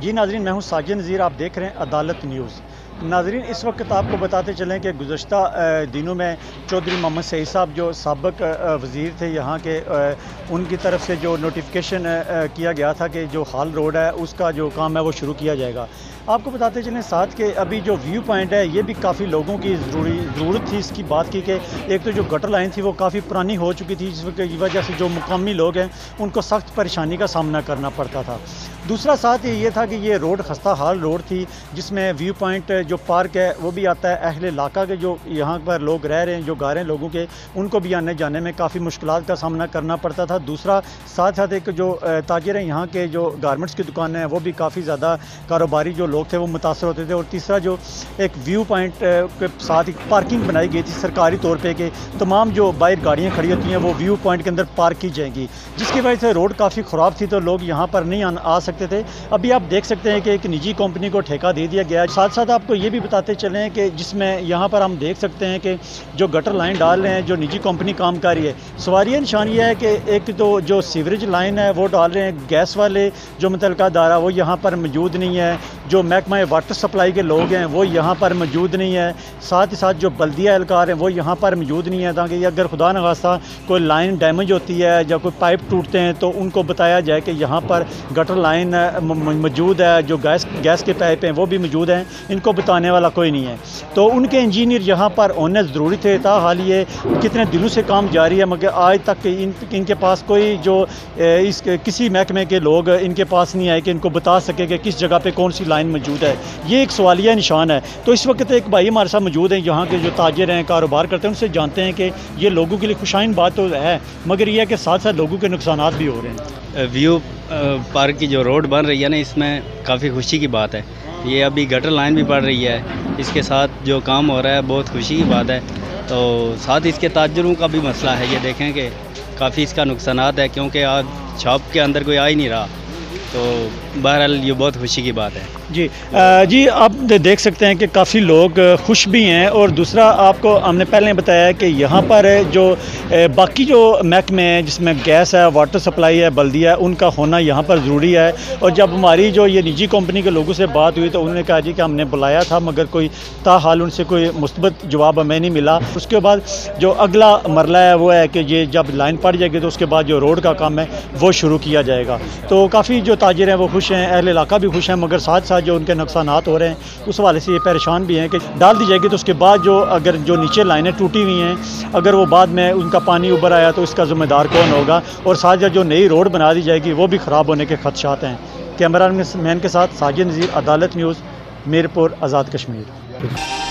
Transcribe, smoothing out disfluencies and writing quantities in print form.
जी नाज़रीन, मैं हूं साजिद नज़ीर। आप देख रहे हैं अदालत न्यूज़। नाज़रीन, इस वक्त आपको बताते चलें कि गुज़श्ता दिनों में चौधरी मोहम्मद सईद साहब जो साबिक़ वज़ीर थे यहाँ के, उनकी तरफ से जो नोटिफिकेशन किया गया था कि जो हाल रोड है उसका जो काम है वो शुरू किया जाएगा। आपको बताते चलें साथ के अभी जो व्यू पॉइंट है ये भी काफ़ी लोगों की ज़रूरत थी इसकी बात की कि एक तो जो गटर लाइन थी वो काफ़ी पुरानी हो चुकी थी, जिसकी वजह से जो मुकामी लोग हैं उनको सख्त परेशानी का सामना करना पड़ता था। दूसरा साथ ये था कि ये रोड खस्ता हाल रोड थी, जिसमें व्यू पॉइंट जो पार्क है वो भी आता है। अहले इलाका के जो यहाँ पर लोग रह रहे हैं, जो घर हैं लोगों के, उनको भी आने जाने में काफ़ी मुश्किलात का सामना करना पड़ता था। दूसरा साथ साथ एक जो ताजिर हैं यहाँ के, जो गारमेंट्स की दुकानें हैं, वो भी काफ़ी ज़्यादा कारोबारी जो लोग थे वो मुतासर होते थे। और तीसरा जो एक व्यू पॉइंट के साथ एक पार्किंग बनाई गई थी सरकारी तौर पर कि तमाम जो बाहर गाड़ियाँ खड़ी होती हैं वो व्यू पॉइंट के अंदर पार्क की जाएंगी, जिसकी वजह से रोड काफ़ी ख़राब थी तो लोग यहाँ पर नहीं आ सकते थे। अभी आप देख सकते हैं कि एक निजी कंपनी को ठेका दे दिया गया। साथ साथ आपको ये भी बताते चलें कि जिसमें यहाँ पर हम देख सकते हैं कि जो गटर लाइन डाल रहे हैं, जो निजी कंपनी काम कर रही है, सवारिया निशान ये है कि एक तो जो सीवरेज लाइन है वो डाल रहे हैं, गैस वाले जो मुतल्लिका अदारा वो यहाँ पर मौजूद नहीं है, जो महकमा वाटर सप्लाई के लोग हैं वो यहाँ पर मौजूद नहीं है, साथ ही साथ जो बल्दिया एहलकार हैं वो यहाँ पर मौजूद नहीं है, ताकि अगर खुदा न खास्ता कोई लाइन डैमेज होती है या कोई पाइप टूटते हैं तो उनको बताया जाए कि यहाँ पर गटर लाइन मौजूद है, जो गैस के पाइप हैं वो भी मौजूद हैं, इनको बताने वाला कोई नहीं है। तो उनके इंजीनियर यहाँ पर होने ज़रूरी थे। ताहाल ये कितने दिनों से काम जारी है, मगर आज तक इनके पास कोई जो किसी महकमे के लोग इनके पास नहीं आए कि इनको बता सके कि किस जगह पे कौन सी लाइन मौजूद है। ये एक सवालिया निशान है। तो इस वक्त एक भाई हमारे साथ मौजूद हैं, यहाँ के जो ताजिर हैं, कारोबार करते हैं, उनसे जानते हैं कि ये लोगों के लिए खुशाइन बात तो है, मगर यह है कि साथ साथ लोगों के नुकसानात भी हो रहे हैं। व्यू पार्क की जो रोड बन रही है ना, इसमें काफ़ी खुशी की बात है। ये अभी गटर लाइन भी बढ़ रही है, इसके साथ जो काम हो रहा है बहुत खुशी की बात है। तो साथ इसके ताजरों का भी मसला है, ये देखें कि काफ़ी इसका नुकसानात है, क्योंकि आज शॉप के अंदर कोई आ ही नहीं रहा। तो बहरहाल ये बहुत खुशी की बात है। जी आप देख सकते हैं कि काफ़ी लोग खुश भी हैं। और दूसरा आपको हमने पहले बताया कि यहाँ पर जो बाकी जो महकमे हैं, जिसमें गैस है, वाटर सप्लाई है, बल्दिया है, उनका होना यहाँ पर ज़रूरी है। और जब हमारी जो ये निजी कंपनी के लोगों से बात हुई तो उन्होंने कहा जी कि हमने बुलाया था, मगर कोई ताहाल उनसे कोई मुस्बत जवाब हमें नहीं मिला। उसके बाद जो अगला मरला है वो है कि ये जब लाइन पड़ जाएगी तो उसके बाद जो रोड का काम है वो शुरू किया जाएगा। तो काफ़ी जो ताजिर हैं वो खुश हैं, अहले इलाका भी खुश हैं, मगर साथ साथ जो उनके नुकसानात हो रहे हैं उस हवाले से ये परेशान भी हैं कि डाल दी जाएगी तो उसके बाद जो अगर जो नीचे लाइनें टूटी हुई हैं, अगर वो बाद में उनका पानी उभर आया तो इसका ज़िम्मेदार कौन होगा। और साथ जो नई रोड बना दी जाएगी वो भी ख़राब होने के खदशात हैं। कैमरा मैन के साथ साजिद नज़ीर, अदालत न्यूज़, मीरपुर, आज़ाद कश्मीर।